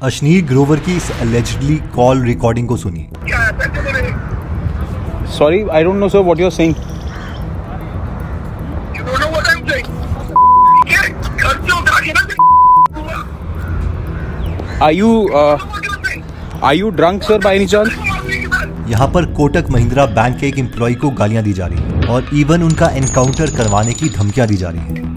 अशनीर ग्रोवर की इस allegedly call recording को सुनिए। Sorry, I don't know, sir, what you're saying. You don't know what I'm saying? घर से उठा के ना Are you drunk, sir, by any chance? यहाँ पर कोटक महिंद्रा बैंक के एक एम्प्लॉय को गालियां दी जा रही हैं और इवन उनका एनकाउंटर करवाने की धमकियां दी जा रही हैं।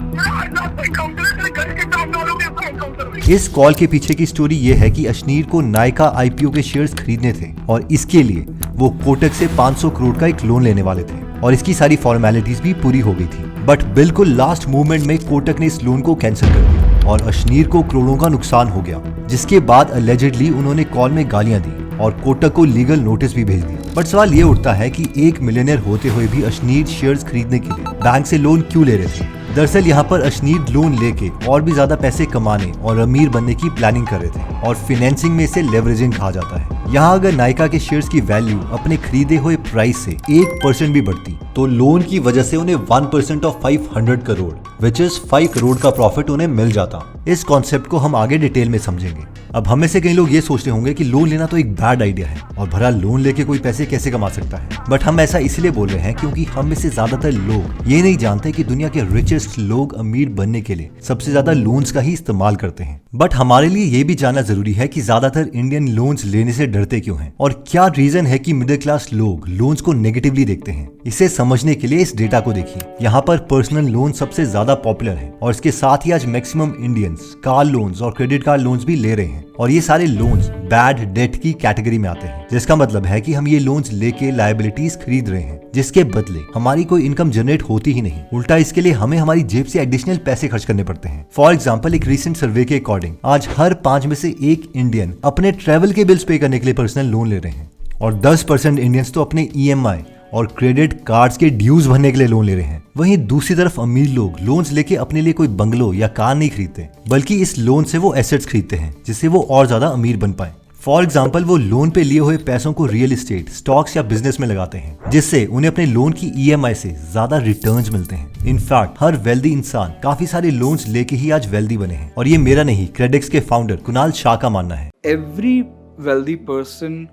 इस कॉल के पीछे की स्टोरी ये है कि अशनीर को नायका आईपीओ के शेयर्स खरीदने थे और इसके लिए वो कोटक से 500 करोड़ का एक लोन लेने वाले थे और इसकी सारी फॉर्मेलिटीज भी पूरी हो गई थी। बट बिल्कुल लास्ट मूवमेंट में कोटक ने इस लोन को कैंसिल कर दिया और अशनीर को करोड़ों का नुकसान हो गया, जिसके बाद अलेजेडली उन्होंने कॉल में गालियां दी और कोटक को लीगल नोटिस भी भेज दिया। बट सवाल ये उठता है कि एक मिलियनेयर होते हुए भी अशनीर शेयर्स खरीदने के लिए बैंक से लोन क्यों ले रहे थे। दरअसल यहाँ पर अशनीर लोन लेके और भी ज्यादा पैसे कमाने और अमीर बनने की प्लानिंग कर रहे थे और फाइनेंसिंग में इसे लेवरेजिंग कहा जाता है। यहाँ अगर नायका के शेयर्स की वैल्यू अपने खरीदे हुए प्राइस से 1% भी बढ़ती तो लोन की वजह से उन्हें 1% of 500 crore which is 5 crore का प्रॉफिट उन्हें मिल जाता। इस कॉन्सेप्ट को हम आगे डिटेल में समझेंगे। अब हम में से कई लोग ये सोचते होंगे कि लोन लेना तो एक बैड आइडिया है और भला लोन लेके कोई पैसे कैसे कमा सकता है। बट हम ऐसा इसलिए बोल रहे हैं क्योंकि हम में से ज्यादातर लोग ये नहीं जानते कि दुनिया के रिचेस्ट लोग अमीर बनने के लिए सबसे ज्यादा लोन्स का ही इस्तेमाल करते हैं। बट हमारे लिए ये भी जानना जरूरी है कि ज्यादातर इंडियन लोन्स लेने से डरते क्यों हैं और क्या रीजन है कि मिडिल क्लास लोग लोन्स को नेगेटिवली देखते हैं। इसे समझने के लिए इस डेटा को देखिए। यहाँ पर पर्सनल लोन सबसे ज्यादा पॉपुलर है और इसके साथ ही आज मैक्सिमम इंडियंस कार लोन्स और क्रेडिट कार्ड लोन्स भी ले रहे हैं और ये सारे लोन्स बैड डेट की कैटेगरी में आते हैं, जिसका मतलब है कि हम ये लोन्स लेके लायबिलिटीज खरीद रहे हैं जिसके बदले हमारी कोई इनकम जनरेट होती ही नहीं। उल्टा इसके लिए हमें हमारी जेब से एडिशनल पैसे खर्च करने पड़ते हैं। फॉर एग्जाम्पल, एक रिसेंट सर्वे के अकॉर्डिंग आज हर 5 में से 1 इंडियन अपने ट्रेवल के बिल्स पे करने के लिए पर्सनल लोन ले रहे हैं और 10% इंडियंस तो अपने EMI और क्रेडिट कार्ड्स के ड्यूज भरने के लिए लोन ले रहे हैं। वहीं दूसरी तरफ अमीर लोग लोन्स लेके अपने लिए कोई बंगलो या कार नहीं खरीदते, बल्कि इस लोन से वो एसेट्स खरीदते हैं जिससे वो और ज्यादा अमीर बन पाए। फॉर एग्जाम्पल, वो लोन पे लिए हुए पैसों को रियल एस्टेट, स्टॉक्स या बिजनेस में लगाते हैं जिससे उन्हें अपने लोन की EMI से ज्यादा रिटर्न्स मिलते हैं। इनफैक्ट हर वेल्दी इंसान काफी सारे लोन्स लेके ही आज वेल्दी बने हैं और ये मेरा नहीं, क्रेडिक्स के फाउंडर कुणाल शाह का मानना है। Every wealthy person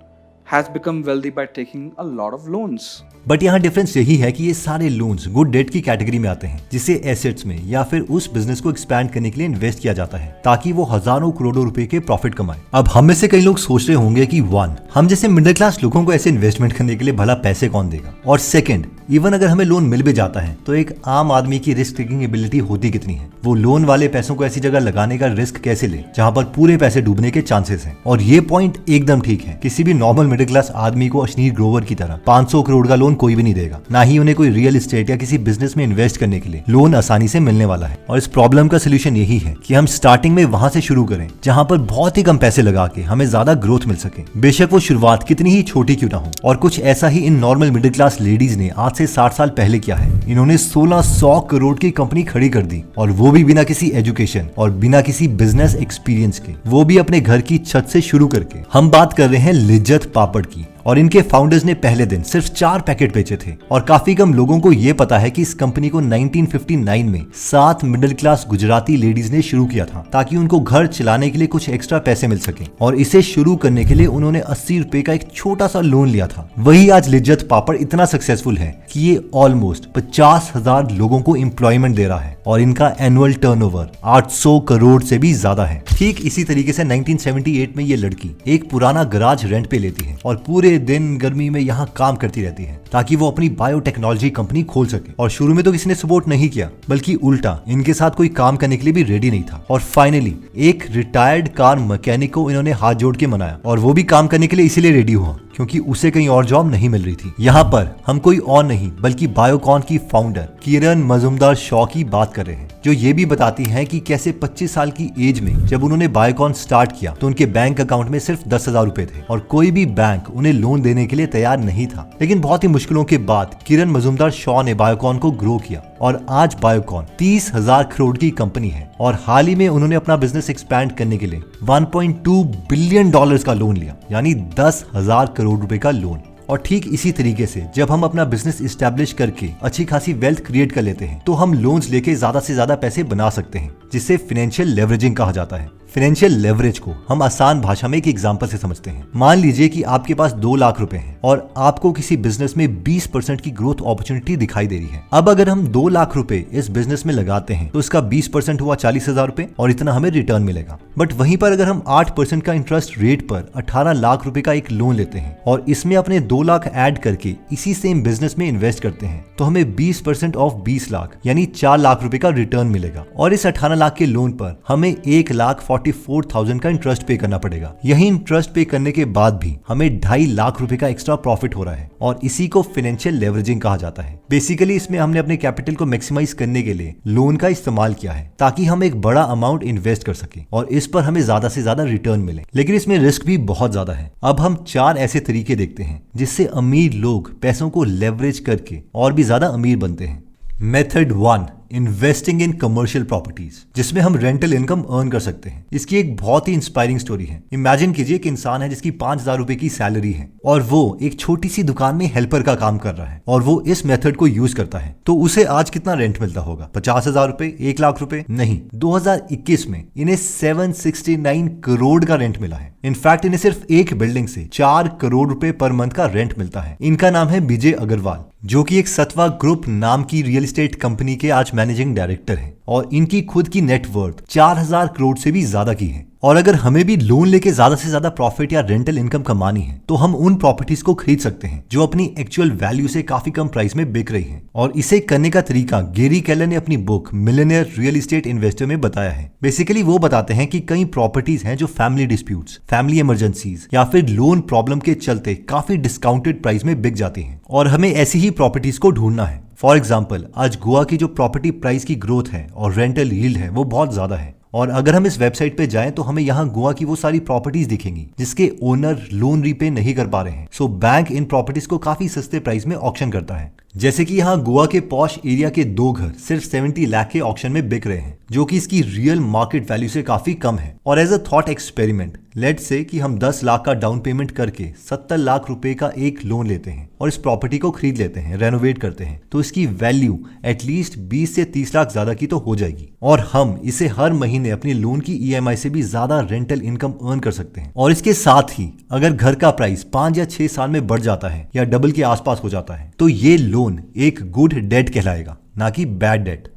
has become wealthy by taking a lot of loans. But यहाँ डिफरेंस यही है कि ये सारे लोन्स गुड डेट की कैटेगरी में आते हैं जिसे एसेट्स में या फिर उस बिजनेस को एक्सपैंड करने के लिए इन्वेस्ट किया जाता है ताकि वो हजारों करोड़ों रुपए के प्रॉफिट कमाए। अब हम में से कई लोग सोच रहे होंगे कि 1, हम जैसे मिडिल क्लास लोगों को ऐसे इन्वेस्टमेंट करने के लिए भला पैसे कौन देगा, और 2, इवन अगर हमें लोन मिल भी जाता है तो एक आम आदमी की रिस्क टेकिंग एबिलिटी होती कितनी है। वो लोन वाले पैसों को ऐसी जगह लगाने का रिस्क कैसे ले जहां पर पूरे पैसे डूबने के चांसेस हैं। और ये पॉइंट एकदम ठीक है। किसी भी नॉर्मल मिडिल क्लास आदमी को अशनीर ग्रोवर की तरह 500 करोड़ का लोन कोई भी नहीं देगा, ना ही उन्हें कोई रियल एस्टेट या किसी बिजनेस में इन्वेस्ट करने के लिए लोन आसानी से मिलने वाला है। और इस प्रॉब्लम का सोल्यूशन यही है कि हम स्टार्टिंग में वहां से शुरू करें जहां पर बहुत ही कम पैसे लगा के हमें ज्यादा ग्रोथ मिल सके, बेशक वो शुरुआत कितनी ही छोटी क्यों ना हो। और कुछ ऐसा ही इन नॉर्मल मिडिल क्लास लेडीज ने आज से 60 साल पहले किया है। इन्होंने 1600 करोड़ की कंपनी खड़ी कर दी और वो भी बिना किसी एजुकेशन और बिना किसी बिजनेस एक्सपीरियंस के, वो भी अपने घर की छत से शुरू करके। हम बात कर रहे हैं लिज्जत पापड़ की और इनके फाउंडर्स ने पहले दिन सिर्फ 4 पैकेट बेचे थे और काफी कम लोगों को ये पता है कि इस कंपनी को 1959 में 7 मिडिल क्लास गुजराती लेडीज ने शुरू किया था ताकि उनको घर चलाने के लिए कुछ एक्स्ट्रा पैसे मिल सके। और इसे शुरू करने के लिए उन्होंने 80 रुपए का एक छोटा सा लोन लिया था। वही आज लिज्जत पापड़ इतना सक्सेसफुल है कि ये ऑलमोस्ट 50,000 लोगों को एम्प्लॉयमेंट दे रहा है और इनका एनुअल टर्नओवर 800 करोड़ से भी ज्यादा है। ठीक इसी तरीके से 1978 में ये लड़की एक पुराना गराज रेंट पे लेती है और पूरे दिन गर्मी में यहाँ काम करती रहती है ताकि वो अपनी बायोटेक्नोलॉजी कंपनी खोल सके। और शुरू में तो किसी ने सपोर्ट नहीं किया, बल्कि उल्टा इनके साथ कोई काम करने के लिए भी रेडी नहीं था। और फाइनली एक रिटायर्ड कार मैकेनिक को इन्होंने हाथ जोड़ के मनाया और वो भी काम करने के लिए इसीलिए रेडी हुआ क्योंकि उसे कहीं और जॉब नहीं मिल रही थी। यहाँ पर हम कोई और नहीं बल्कि बायोकॉन की फाउंडर किरण मजुमदार शॉ की बात कर रहे हैं, जो ये भी बताती हैं कि कैसे 25 साल की एज में जब उन्होंने बायोकॉन स्टार्ट किया तो उनके बैंक अकाउंट में सिर्फ 10,000 रुपए थे और कोई भी बैंक उन्हें लोन देने के लिए तैयार नहीं था। लेकिन बहुत ही मुश्किलों के बाद किरण मजुमदार शॉ ने बायोकॉन को ग्रो किया और आज बायोकॉन 30,000 करोड़ की कंपनी है और हाल ही में उन्होंने अपना बिजनेस एक्सपैंड करने के लिए $1.2 बिलियन का लोन लिया, यानी 10,000 करोड़ रुपए का लोन। और ठीक इसी तरीके से जब हम अपना बिजनेस इस्टेब्लिश करके अच्छी खासी वेल्थ क्रिएट कर लेते हैं तो हम लोन्स लेके ज्यादा से ज्यादा पैसे बना सकते हैं, जिसे फाइनेंशियल लेवरेजिंग कहा जाता है। फाइनेंशियल लेवरेज को हम आसान भाषा में एक एग्जांपल से समझते हैं। मान लीजिए कि आपके पास 2 लाख रुपए हैं और आपको किसी बिजनेस में 20% की ग्रोथ अपॉर्चुनिटी दिखाई दे रही है। अब अगर हम 2 लाख रुपए इस बिजनेस में लगाते हैं तो इसका 20% हुआ 40,000 रुपए और इतना हमें रिटर्न मिलेगा। बट वहीं पर अगर हम 8% का इंटरेस्ट रेट पर 18 लाख रुपए का एक लोन लेते हैं और इसमें अपने 2 लाख ऐड करके इसी सेम बिजनेस में इन्वेस्ट करते हैं तो हमें 20% ऑफ 20 लाख यानी 4 लाख रुपए का रिटर्न मिलेगा। और इस 18 लाख के लोन पर हमें 1,44,000 का इंटरेस्ट पे करना पड़ेगा। यही इंटरेस्ट पे करने के बाद भी हमें 2.5 लाख रुपए का एक्स्ट्रा प्रॉफिट हो रहा है और इसी को फाइनेंशियल लेवरेजिंग कहा जाता है। बेसिकली इसमें हमने अपने कैपिटल को मैक्सिमाइज करने के लिए लोन का इस्तेमाल किया है ताकि हम एक बड़ा अमाउंट इन्वेस्ट कर सके और इस पर हमें ज्यादा से ज्यादा रिटर्न मिले। लेकिन इसमें रिस्क भी बहुत ज्यादा है। अब हम 4 ऐसे तरीके देखते हैं जिससे अमीर लोग पैसों को लेवरेज करके और भी ज्यादा अमीर बनते हैं। Method 1, investing in commercial properties, जिसमें हम रेंटल इनकम अर्न कर सकते हैं। इसकी एक बहुत ही इंस्पायरिंग स्टोरी है। इमेजिन कीजिए कि इंसान है जिसकी 5,000 रुपए की सैलरी है और वो एक छोटी सी दुकान में हेल्पर का काम कर रहा है और वो इस मेथड को यूज करता है। तो उसे आज कितना रेंट मिलता होगा? 50,000 रुपए, 1 लाख रुपए? नहीं, 2021 में इन्हें 769 करोड़ का रेंट मिला है। इनफैक्ट इन्हें सिर्फ एक बिल्डिंग से 4 करोड़ रुपए पर मंथ का रेंट मिलता है। इनका नाम है विजय अग्रवाल, जो कि एक सत्वा ग्रुप नाम की रियल एस्टेट कंपनी के आज मैनेजिंग डायरेक्टर हैं और इनकी खुद की नेटवर्थ 4,000 करोड़ से भी ज्यादा की है। और अगर हमें भी लोन लेके ज्यादा से ज्यादा प्रॉफिट या रेंटल इनकम कमानी है तो हम उन प्रॉपर्टीज को खरीद सकते हैं जो अपनी एक्चुअल वैल्यू से काफी कम प्राइस में बिक रही हैं। और इसे करने का तरीका गैरी केलर ने अपनी book millionaire real estate investor में बताया है। बेसिकली वो बताते हैं कि कई प्रॉपर्टीज हैं जो फैमिली डिस्प्यूट्स, फैमिली इमरजेंसीज या फिर लोन प्रॉब्लम के चलते काफी डिस्काउंटेड प्राइस में बिक जाती हैं और हमें ऐसी ही प्रॉपर्टीज को ढूंढना है। फॉर एग्जाम्पल, आज गोवा की जो प्रॉपर्टी प्राइस की ग्रोथ है और रेंटल यील्ड है वो बहुत ज्यादा है और अगर हम इस वेबसाइट पे जाएं तो हमें यहाँ गोवा की वो सारी प्रॉपर्टीज दिखेंगी जिसके ओनर लोन रीपे नहीं कर पा रहे हैं। सो बैंक इन प्रॉपर्टीज को काफी सस्ते प्राइस में ऑक्शन करता है। जैसे कि यहाँ गोवा के पॉश एरिया के 2 घर सिर्फ 70 लाख के ऑक्शन में बिक रहे हैं, जो कि इसकी रियल मार्केट वैल्यू से काफी कम है। और as a thought experiment, let's say कि हम 10 लाख का डाउन पेमेंट करके 70 लाख रुपए का एक लोन लेते हैं और इस प्रॉपर्टी को खरीद लेते हैं, रेनोवेट करते हैं, तो इसकी वैल्यू एटलीस्ट 20 से 30 लाख ज्यादा की तो हो जाएगी और हम इसे हर महीने अपने लोन की EMI से भी ज्यादा रेंटल इनकम अर्न कर सकते हैं। और इसके साथ ही अगर घर का प्राइस 5 या 6 साल में बढ़ जाता है या डबल के आसपास हो जाता है तो ये लोन एक गुड डेट कहलाएगा, ना कि बैड डेट।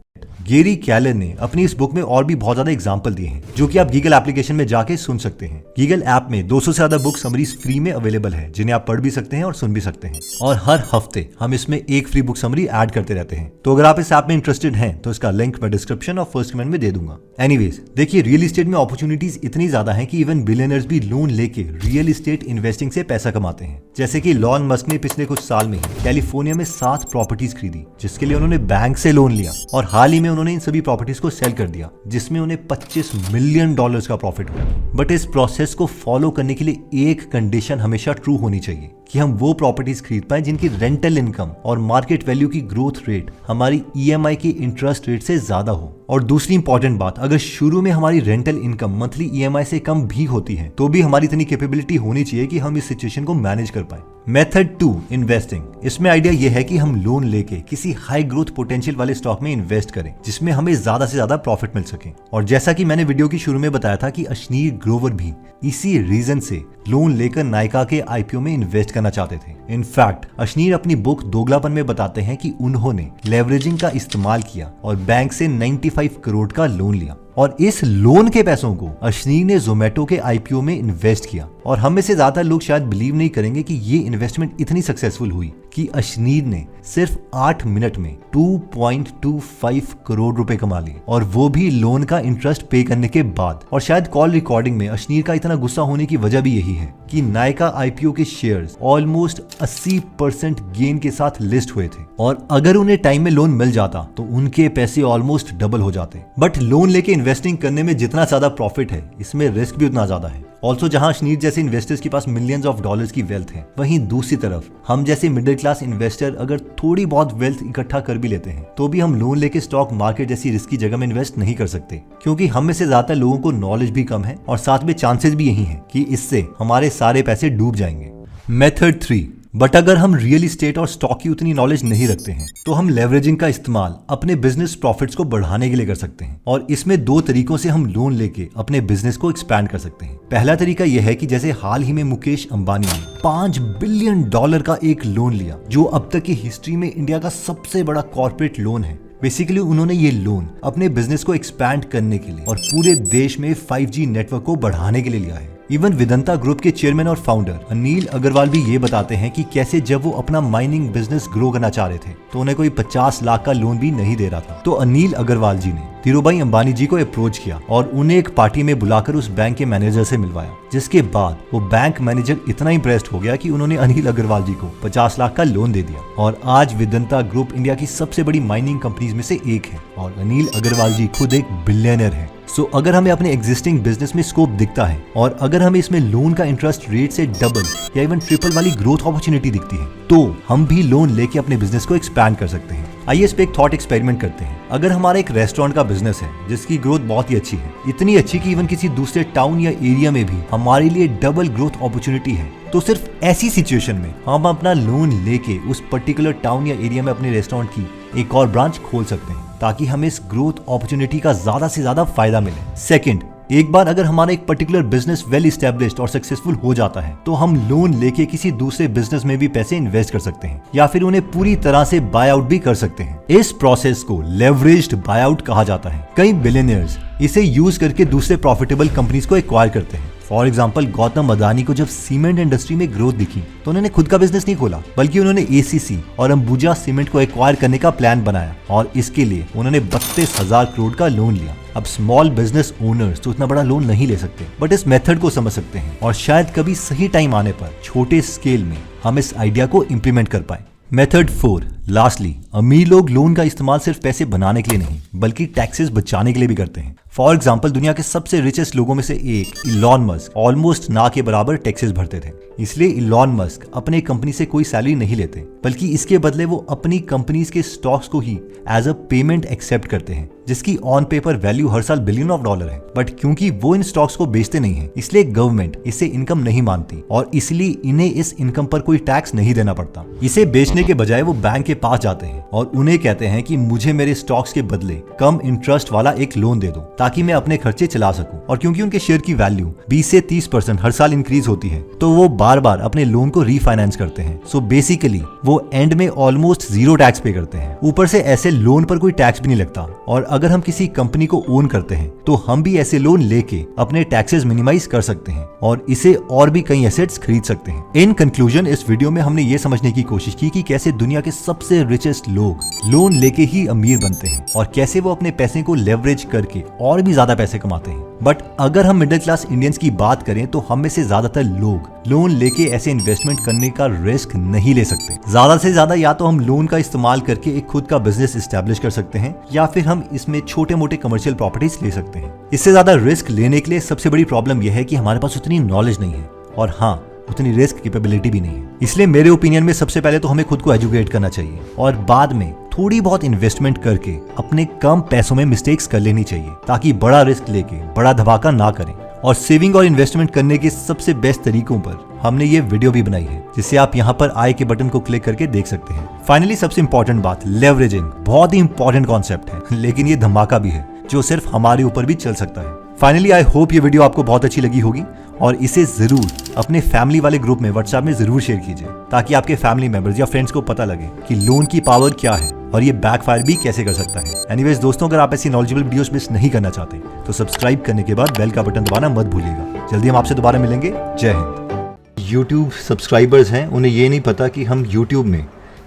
गैरी केलर ने अपनी इस बुक में और भी बहुत ज्यादा एग्जाम्पल दिए हैं जो कि आप गीगल एप्लीकेशन में जाके सुन सकते हैं। गीगल ऐप में 200 से ज्यादा बुक समरीज फ्री में अवेलेबल है जिन्हें आप पढ़ भी सकते हैं और सुन भी सकते हैं और हर हफ्ते हम इसमें एक फ्री बुक समरी ऐड करते रहते हैं। तो अगर आप इस ऐप में इंटरेस्टेड हैं तो इसका लिंक मैं डिस्क्रिप्शन और फर्स्ट कमेंट में दे दूंगा। एनीवेज, देखिए रियल एस्टेट में अपॉर्चुनिटीज इतनी ज्यादा है कि इवन बिलियनर्स भी लोन लेके रियल एस्टेट इन्वेस्टिंग से पैसा कमाते हैं। जैसे कि लॉन मस्क ने पिछले कुछ साल में ही कैलिफोर्निया में 7 प्रॉपर्टीज खरीदी जिसके लिए उन्होंने बैंक से लोन लिया और हाल ही में उन्होंने इन सभी प्रॉपर्टीज को सेल कर दिया जिसमें उन्हें $25 मिलियन का प्रॉफिट हुआ। बट इस प्रोसेस को फॉलो करने के लिए एक कंडीशन हमेशा ट्रू होनी चाहिए कि हम वो प्रॉपर्टीज खरीद पाए जिनकी रेंटल इनकम और मार्केट वैल्यू की ग्रोथ रेट हमारी EMI की इंटरेस्ट रेट से ज्यादा हो। और दूसरी इंपॉर्टेंट बात, अगर शुरू में हमारी रेंटल इनकम मंथली EMI से कम भी होती है तो भी हमारी इतनी कैपेबिलिटी होनी चाहिए कि हम इस सिचुएशन को मैनेज कर पाए। Method 2, investing. इसमें आइडिया यह है कि हम लोन लेके किसी हाई ग्रोथ पोटेंशियल वाले स्टॉक में इन्वेस्ट करें जिसमें हमें ज्यादा से ज्यादा प्रॉफिट मिल सके। और जैसा कि मैंने वीडियो की शुरू में बताया था कि अश्नीर ग्रोवर भी इसी रीजन से लोन लेकर नायका के IPO में इन्वेस्ट करना चाहते थे। इनफैक्ट अश्नीर अपनी बुक दोगलापन में बताते हैं कि उन्होंने लेवरेजिंग का इस्तेमाल किया और बैंक से 95 करोड़ का लोन लिया और इस लोन के पैसों को अश्नीर ने जोमेटो के IPO में इन्वेस्ट किया। और हम में से ज्यादा लोग शायद बिलीव नहीं करेंगे कि ये इन्वेस्टमेंट इतनी सक्सेसफुल हुई कि अश्नीर ने सिर्फ 8 मिनट में 2.25 करोड़ रुपए कमा लिए और वो भी लोन का इंटरेस्ट पे करने के बाद। और शायद कॉल रिकॉर्डिंग में अश्नीर का इतना गुस्सा होने की वजह भी यही है कि नायका IPO के शेयर्स ऑलमोस्ट 80% गेन के साथ लिस्ट हुए थे और अगर उन्हें टाइम में लोन मिल जाता तो उनके पैसे ऑलमोस्ट डबल हो जाते। बट लोन लेके इन्वेस्टिंग करने में जितना ज्यादा प्रॉफिट है इसमें रिस्क भी उतना ज्यादा है। ऑल्सो जहां अश्नीर जैसे इन्वेस्टर्स के पास मिलियंस ऑफ डॉलर्स की वेल्थ है, वहीं दूसरी तरफ हम जैसे मिडिल क्लास इन्वेस्टर अगर थोड़ी बहुत वेल्थ इकट्ठा कर भी लेते हैं तो भी हम लोन लेके स्टॉक मार्केट जैसी रिस्की जगह में इन्वेस्ट नहीं कर सकते क्योंकि हम में से ज्यादातर लोगों को नॉलेज भी कम है और साथ में चांसेस भी यही है कि इससे हमारे सारे पैसे डूब जाएंगे। मेथड 3, बट अगर हम रियल इस्टेट और स्टॉक की उतनी नॉलेज नहीं रखते हैं तो हम लेवरेजिंग का इस्तेमाल अपने बिजनेस प्रॉफिट्स को बढ़ाने के लिए कर सकते हैं। और इसमें दो तरीकों से हम लोन लेके अपने बिजनेस को एक्सपैंड कर सकते हैं। पहला तरीका यह है कि जैसे हाल ही में मुकेश अंबानी ने $5 बिलियन का एक लोन लिया, जो अब तक की हिस्ट्री में इंडिया का सबसे बड़ा कॉर्पोरेट लोन है। बेसिकली उन्होंने ये लोन अपने बिजनेस को एक्सपैंड करने के लिए और पूरे देश में 5G नेटवर्क को बढ़ाने के लिए लिया है। इवन वेदांता ग्रुप के चेयरमैन और फाउंडर अनिल अग्रवाल भी ये बताते हैं कि कैसे जब वो अपना माइनिंग बिजनेस ग्रो करना चाह रहे थे तो उन्हें कोई 50 लाख का लोन भी नहीं दे रहा था। तो अनिल अग्रवाल जी ने धीरूभाई अंबानी जी को अप्रोच किया और उन्हें एक पार्टी में बुलाकर उस बैंक के मैनेजर से मिलवाया, जिसके बाद वो बैंक मैनेजर इतना इंप्रेस्ड हो गया कि उन्होंने अनिल अग्रवाल जी को 50 लाख का लोन दे दिया। और आज वेदांता ग्रुप इंडिया की सबसे बड़ी माइनिंग कंपनीज में से एक है और अनिल अग्रवाल जी खुद एक बिलियनर है। सो अगर हमें अपने एग्जिस्टिंग बिजनेस में स्कोप दिखता है और अगर हमें इसमें लोन का इंटरेस्ट रेट से डबल या इवन ट्रिपल वाली ग्रोथ अपॉर्चुनिटी दिखती है तो हम भी लोन लेके अपने बिजनेस को एक्सपैंड कर सकते हैं। आइए इस पे एक थॉट एक्सपेरिमेंट करते हैं। अगर हमारा एक रेस्टोरेंट का बिजनेस है जिसकी ग्रोथ बहुत ही अच्छी है, इतनी अच्छी कि इवन किसी दूसरे टाउन या एरिया में भी हमारे लिए डबल ग्रोथ अपॉर्चुनिटी है, तो सिर्फ ऐसी सिचुएशन में हम अपना लोन लेके उस पर्टिकुलर टाउन या एरिया में अपने रेस्टोरेंट की एक और ब्रांच खोल सकते हैं ताकि हमें इस ग्रोथ अपॉर्चुनिटी का ज्यादा से ज्यादा फायदा मिले। सेकंड, एक बार अगर हमारा एक पर्टिकुलर बिजनेस वेल एस्टेब्लिश्ड और सक्सेसफुल हो जाता है तो हम लोन लेके किसी दूसरे बिजनेस में भी पैसे इन्वेस्ट कर सकते हैं या फिर उन्हें पूरी तरह से बाय आउट भी कर सकते हैं। इस प्रोसेस को लेवरेज्ड बाय आउट कहा जाता है। कई बिलियनियर्स इसे यूज करके दूसरे प्रॉफिटेबल कंपनीज को एक्वायर करते हैं। फॉर एग्जाम्पल, गौतम अदानी को जब सीमेंट इंडस्ट्री में ग्रोथ दिखी तो उन्होंने खुद का बिजनेस नहीं खोला, बल्कि उन्होंने ACC और अंबुजा सीमेंट को एक्वायर करने का प्लान बनाया और इसके लिए उन्होंने 32,000 करोड़ का लोन लिया। अब स्मॉल बिजनेस ओनर्स तो इतना बड़ा लोन नहीं ले सकते, बट इस मेथड को समझ सकते हैं और शायद कभी सही टाइम आने पर छोटे स्केल में हम इस आइडिया को इम्प्लीमेंट कर पाए। मेथड 4, लास्टली, अमीर लोग लोन का इस्तेमाल सिर्फ पैसे बनाने के लिए नहीं बल्कि टैक्सेस बचाने के लिए भी करते हैं। फॉर एग्जाम्पल, दुनिया के सबसे रिचेस्ट लोगों में से एक इलॉन मस्क ऑलमोस्ट ना के बराबर टैक्सेस भरते थे। इसलिए इलॉन मस्क अपने कंपनी से कोई सैलरी नहीं लेते, बल्कि इसके बदले वो अपनी कंपनीज के स्टॉक्स को ही एज अ पेमेंट एक्सेप्ट करते हैं, जिसकी ऑन पेपर वैल्यू हर साल $बिलियन है। बट क्योंकि वो इन स्टॉक्स को बेचते नहीं है, इसलिए गवर्नमेंट इसे इनकम नहीं मानती और इसलिए इन्हें इस इनकम पर कोई टैक्स नहीं देना पड़ता। इसे बेचने के बजाय वो बैंक के पास जाते हैं और उन्हें कहते हैं कि मुझे मेरे स्टॉक्स के बदले कम इंटरेस्ट वाला एक लोन दे दो ताकि मैं अपने खर्चे चला सकूं। और क्योंकि उनके शेयर की वैल्यू 20 से 30% हर साल इंक्रीज होती है तो वो बार बार अपने लोन को रीफाइनेंस करते हैं। सो बेसिकली वो एंड में ऑलमोस्ट 0 टैक्स पे करते हैं। ऊपर से ऐसे लोन पर कोई टैक्स भी नहीं लगता। और अगर हम किसी कंपनी को ओन करते हैं तो हम भी ऐसे लोन लेके अपने टैक्सेस मिनिमाइज कर सकते हैं और इसे और भी कई एसेट्स खरीद सकते हैं। इन कंक्लूजन, इस वीडियो में हमने ये समझने की कोशिश की कि कैसे दुनिया के सबसे रिचेस्ट लोग लोन लेके ही अमीर बनते हैं और कैसे वो अपने पैसे को लेवरेज करके और भी ज्यादा पैसे कमाते हैं। बट अगर हम मिडिल क्लास इंडियंस की बात करें तो हम में से ज्यादातर लोग लोन लेके ऐसे इन्वेस्टमेंट करने का रिस्क नहीं ले सकते। ज्यादा से ज्यादा या तो हम लोन का इस्तेमाल करके एक खुद का बिजनेस एस्टैब्लिश कर सकते हैं या फिर हम इसमें छोटे मोटे कमर्शियल प्रॉपर्टीज ले सकते हैं। इससे ज्यादा रिस्क लेने के लिए सबसे बड़ी प्रॉब्लम यह है कि हमारे पास उतनी नॉलेज नहीं है और हाँ, उतनी रिस्क कैपेबिलिटी भी नहीं है। इसलिए मेरे ओपिनियन में सबसे पहले तो हमें खुद को एजुकेट करना चाहिए और बाद में थोड़ी बहुत इन्वेस्टमेंट करके अपने कम पैसों में मिस्टेक्स कर लेनी चाहिए ताकि बड़ा रिस्क लेके बड़ा धमाका ना करें। और सेविंग और इन्वेस्टमेंट करने के सबसे बेस्ट तरीकों पर हमने ये वीडियो भी बनाई है, जिसे आप यहाँ पर आई के बटन को क्लिक करके देख सकते हैं। फाइनली सबसे इंपॉर्टेंट बात, लेवरेजिंग बहुत ही इंपॉर्टेंट कॉन्सेप्ट है, लेकिन ये धमाका भी है जो सिर्फ हमारे ऊपर भी चल सकता है। फाइनली आई होप ये वीडियो आपको बहुत अच्छी लगी होगी और इसे जरूर अपने फैमिली वाले ग्रुप में व्हाट्सएप में जरूर शेयर कीजिए ताकि आपके फैमिली मेंबर्स या फ्रेंड्स को पता लगे कि लोन की पावर क्या है और ये बैकफायर भी कैसे कर सकता है। एनीवेज दोस्तों, अगर आप ऐसी नॉलेजेबल वीडियोस मिस नहीं करना चाहते तो सब्सक्राइब करने के बाद बेल का बटन दबाना मत भूलिएगा। जल्दी हम आपसे दोबारा मिलेंगे। जय हिंद। यूट्यूब सब्सक्राइबर्स हैं, उन्हें ये नहीं पता कि हम यूट्यूब में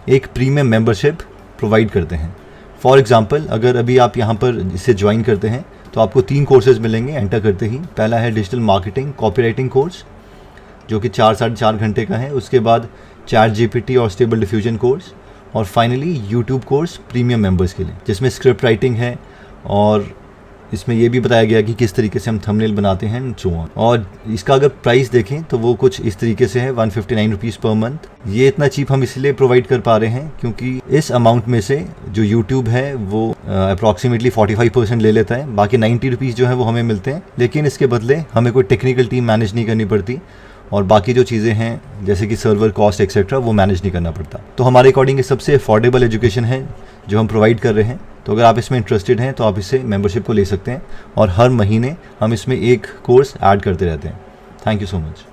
एक प्रीमियम मेंबरशिप प्रोवाइड करते हैं। फॉर एग्जाम्पल, अगर अभी आप यहाँ पर इसे ज्वाइन करते हैं तो आपको 3 कोर्सेज मिलेंगे एंटर करते ही। पहला है डिजिटल मार्केटिंग कॉपीराइटिंग कोर्स जो कि 4-4.5 घंटे का है। उसके बाद चैट GPT और स्टेबल डिफ्यूजन कोर्स और finally YouTube course premium members के लिए, जिसमें स्क्रिप्ट राइटिंग है और इसमें यह भी बताया गया कि किस तरीके से हम थंबनेल बनाते हैं एंड सो ऑन। और इसका अगर प्राइस देखें तो वो कुछ इस तरीके से है, 159 रुपीज़ पर मंथ। ये इतना चीप हम इसलिए प्रोवाइड कर पा रहे हैं क्योंकि इस अमाउंट में से जो यूट्यूब है वो अप्रॉक्सीमेटली 45% ले लेता है, बाकी 90 रुपीज़ जो है वो हमें मिलते हैं। लेकिन इसके बदले हमें कोई टेक्निकल टीम मैनेज नहीं करनी पड़ती और बाकी जो चीज़ें हैं जैसे कि सर्वर कॉस्ट एक्सेट्रा वो मैनेज नहीं करना पड़ता। तो हमारे अकॉर्डिंग ये सबसे अफोर्डेबल एजुकेशन है जो हम प्रोवाइड कर रहे हैं। तो अगर आप इसमें इंटरेस्टेड हैं तो आप इससे मेंबरशिप को ले सकते हैं और हर महीने हम इसमें एक कोर्स ऐड करते रहते हैं। Thank you so much.